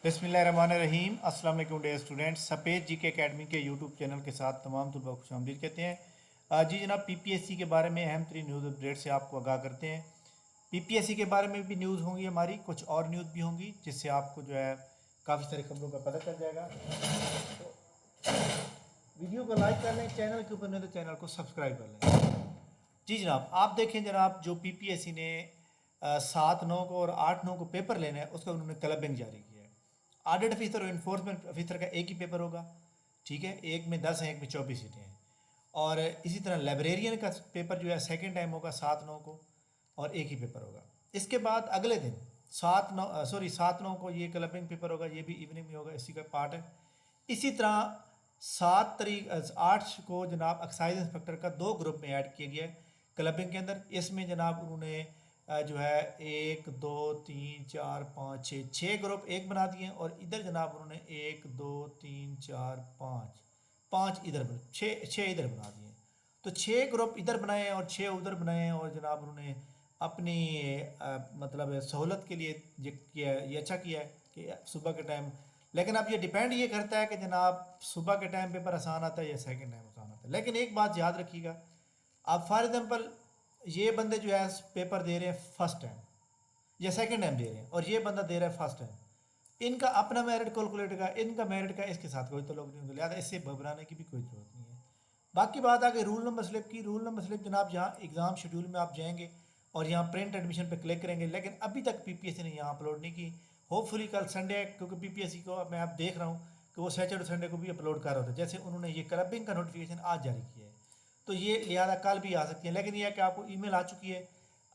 बिस्मिल्लाहिर्रहमानिर्रहीम। अस्सलाम वालेकुम डियर स्टूडेंट्स। सफ़ेद जी के अकेडमी के यूट्यूब चैनल के साथ तमाम तलबा को खुशामदीद कहते हैं। जी जनाब, पीपीएससी के बारे में अहम तरीन न्यूज़ अपडेट से आपको आगाह करते हैं। पीपीएससी के बारे में भी न्यूज़ होंगी, हमारी कुछ और न्यूज़ भी होंगी, जिससे आपको जो है काफ़ी सारी खबरों का पता चल जाएगा। तो वीडियो को लाइक कर लें, चैनल के ऊपर नहीं तो चैनल को सब्सक्राइब कर लें। जी जनाब, आप देखें जनाब, जो पीपीएससी ने 7/9 को और 8/9 को पेपर लेना है, उसका उन्होंने क्लबिंग जारी किया है। ऑडिट ऑफिसर और इन्फोर्समेंट ऑफिसर का एक ही पेपर होगा, ठीक है। एक में 10 हैं, एक में 24 सीटें हैं। और इसी तरह लाइब्रेरियन का पेपर जो है सेकेंड टाइम होगा 7/9 को, और एक ही पेपर होगा। इसके बाद अगले दिन 7/9 को ये क्लबिंग पेपर होगा, ये भी इवनिंग में होगा, इसी का पार्ट है। इसी तरह 8 को जनाब एक्साइज इंस्पेक्टर का 2 ग्रुप में ऐड किया गया है क्लबिंग के अंदर। इसमें जनाब उन्होंने जो है 1 2 3 4 5 6 ग्रुप एक बना दिए हैं, और इधर जनाब उन्होंने 1 2 3 4 5 इधर 6 इधर बना दिए हैं। तो 6 ग्रुप इधर बनाए हैं और 6 उधर बनाए हैं, और जनाब उन्होंने अपनी मतलब सहूलत के लिए ये किया है, ये अच्छा किया है कि सुबह के टाइम। लेकिन अब ये डिपेंड ये करता है कि जनाब सुबह के टाइम पेपर आसान आता है या सेकंड टाइम आसान आता है। लेकिन एक बात याद रखिएगा, अब फॉर एग्जांपल ये बंदे जो है पेपर दे रहे हैं फर्स्ट टाइम या सेकंड टाइम दे रहे हैं, और ये बंदा दे रहा है फर्स्ट टाइम, इनका अपना मेरिट कैलकुलेट का, इनका मेरिट का इसके साथ कोई ताल्लुक नहीं होगा, लिहाजा इससे घबराने की भी कोई जरूरत नहीं है। बाकी बात आ गई रूल नंबर स्लिप की। रूल नंबर स्लिप जनाब यहाँ एग्ज़ाम शेड्यूल में आप जाएंगे और यहाँ प्रिंट एडमिशन पे क्लिक करेंगे, लेकिन अभी तक पीपीएससी ने यहाँ अपलोड नहीं की। होपफुली कल संडे है, क्योंकि पीपीएससी को अब मैं आप देख रहा हूँ कि वो सैटरडे संडे को भी अपलोड कर रहा था। जैसे उन्होंने ये क्लबिंग का नोटिफिकेशन आज जारी किया है, तो ये लिहाजा कल भी आ सकती है। लेकिन यह है कि आपको ईमेल आ चुकी है,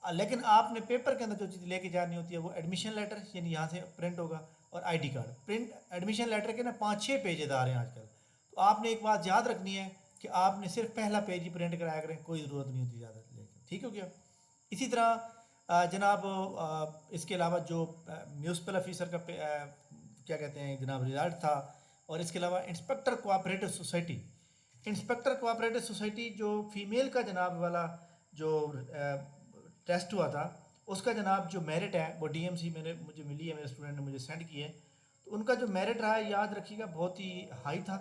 लेकिन आपने पेपर के अंदर जो चीज़ लेके जानी होती है वो एडमिशन लेटर, यानी यहाँ से प्रिंट होगा, और ID card. Print admission letter के ना 5-6 पेजेस आ रहे हैं आजकल। तो आपने एक बात याद रखनी है कि आपने सिर्फ पहला पेज ही प्रिंट कराया करें, कोई ज़रूरत नहीं होती ज़्यादा लेकर, ठीक हो गया। इसी तरह जनाब इसके अलावा जो म्यूनसिपल ऑफिसर का क्या कहते हैं जनाब रिजल्ट था, और इसके अलावा inspector cooperative society, inspector cooperative society जो फीमेल का जनाब वाला जो टेस्ट हुआ था, उसका जनाब जो मेरिट है वो डीएमसी मुझे मिली है, मेरे स्टूडेंट ने मुझे सेंड की है। तो उनका जो मेरिट रहा है, याद रखिएगा, बहुत ही हाई था,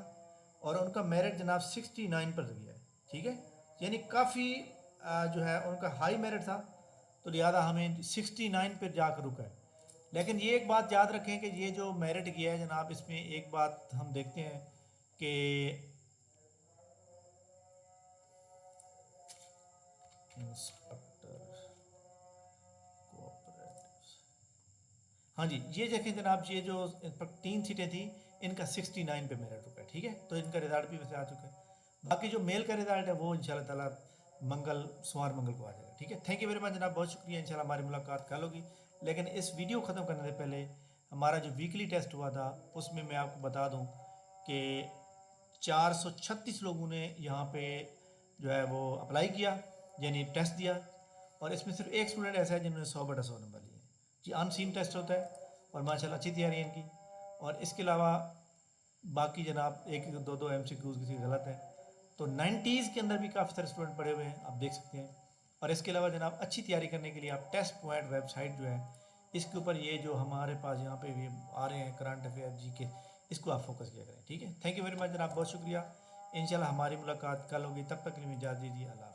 और उनका मेरिट जनाब 69 पर गया है, ठीक है। यानी काफ़ी जो है उनका हाई मेरिट था, तो लिहाजा हमें 69 पर जाकर रुका है। लेकिन ये एक बात याद रखें कि ये जो मेरिट गया है जनाब, इसमें एक बात हम देखते हैं कि इंस्पेक्टर कोऑपरेटिव, हाँ जी, ये देखें जनाब, ये जो 3 सीटें थी, इनका 69 पे मेरिट रुका है, ठीक है। तो इनका रिजल्ट भी वैसे आ चुका है। बाकी जो मेल का रिजल्ट है वो इंशाल्लाह ताला सोमवार मंगल को आ जाएगा, ठीक है। थैंक यू वेरी मच जनाब, बहुत शुक्रिया। इंशाल्लाह हमारी मुलाकात कल होगी। लेकिन इस वीडियो ख़त्म करने से पहले हमारा जो वीकली टेस्ट हुआ था, उसमें मैं आपको बता दूँ कि 436 लोगों ने यहाँ पे जो है वो अप्लाई किया, यानी टेस्ट दिया, और इसमें सिर्फ एक स्टूडेंट ऐसा है जिन्होंने 100/100 नंबर लिए। जी, अनसीन टेस्ट होता है, और माशाल्लाह अच्छी तैयारी है इनकी। और इसके अलावा बाकी जनाब 1-2 MCQs किसी गलत है, तो 90s के अंदर भी काफ़ी सारे स्टूडेंट पढ़े हुए हैं, आप देख सकते हैं। और इसके अलावा जनाब अच्छी तैयारी करने के लिए आप टेस्ट पॉइंट वेबसाइट जो है, इसके ऊपर ये जो हमारे पास यहाँ पे भी आ रहे हैं करंट अफेयर जी के, इसको आप फोकस किया करें, ठीक है। थैंक यू वेरी मच जनाब, बहुत शुक्रिया। इंशाल्लाह हमारी मुलाकात कल होगी, तब तक के लिए इजाज़त दीजिए। अल्लाह।